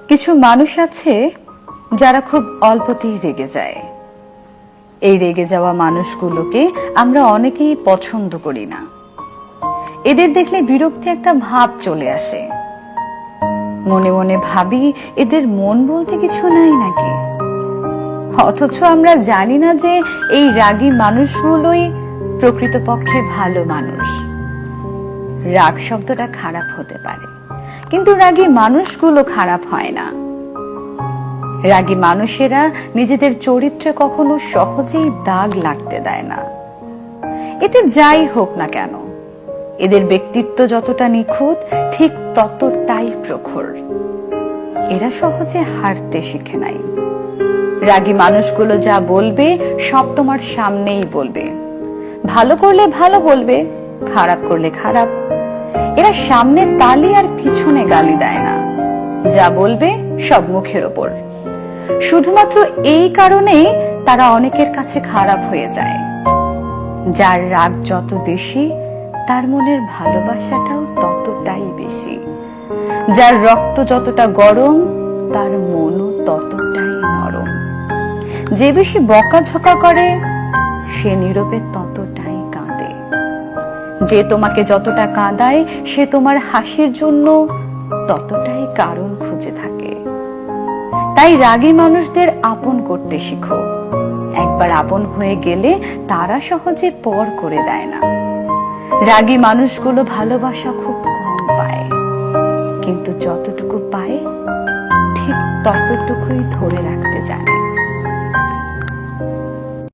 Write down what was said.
কিছু মানুষ আছে যারা খুব অল্পতেই রেগে যায়। এই রেগে যাওয়া মানুষগুলোকে আমরা অনেকেই পছন্দ করি না। এদের দেখলে বিরক্তি একটা ভাব চলে আসে। মনে মনে ভাবি, এদের মন বলতে কিছু নাই নাকি? অথচ আমরা জানি না যে এই রাগী মানুষগুলোই প্রকৃতপক্ষে ভালো মানুষ। রাগ শব্দটা খারাপ হতে পারে, কিন্তু রাগী মানুষগুলো খারাপ হয় না। রাগী মানুষেরা নিজেদের চরিত্রে কখনো সহজেই দাগ লাগতে দেয় না। এতে যাই হোক না কেন, এদের ব্যক্তিত্ব যতটা নিখুঁত ঠিক ততটাই প্রখর। এরা সহজে হারতে শিখে নাই। রাগী মানুষগুলো যা বলবে সব তোমার সামনেই বলবে। ভালো করলে ভালো বলবে, খারাপ করলে খারাপ। এরা সামনে তালি আর পিছনে গালি দেয় না। যা বলবে সব মুখের ওপর। শুধুমাত্র এই কারণেই তারা অনেকের কাছে খারাপ হয়ে যায়। যার রাগ যত বেশি, তার মনের ভালোবাসাটাও ততটাই বেশি। যার রক্ত যতটা গরম, তার মনও ততটাই নরম। যে বেশি বকাঝকা করে, সে নীরবে ততটাই কাঁদে। যে তোমাকে যতটা কাঁদায়, সে তোমার হাসির জন্য ততটাই কারণ খুঁজে থাকে। তাই রাগী মানুষদের আপন করতে শিখো। একবার আপন হয়ে গেলে তারা সহজে পর করে দেয় না। রাগী মানুষগুলো ভালোবাসা খুব কম পায়, কিন্তু যতটুকু পায় ঠিক ততটুকুই ধরে রাখতে জানে।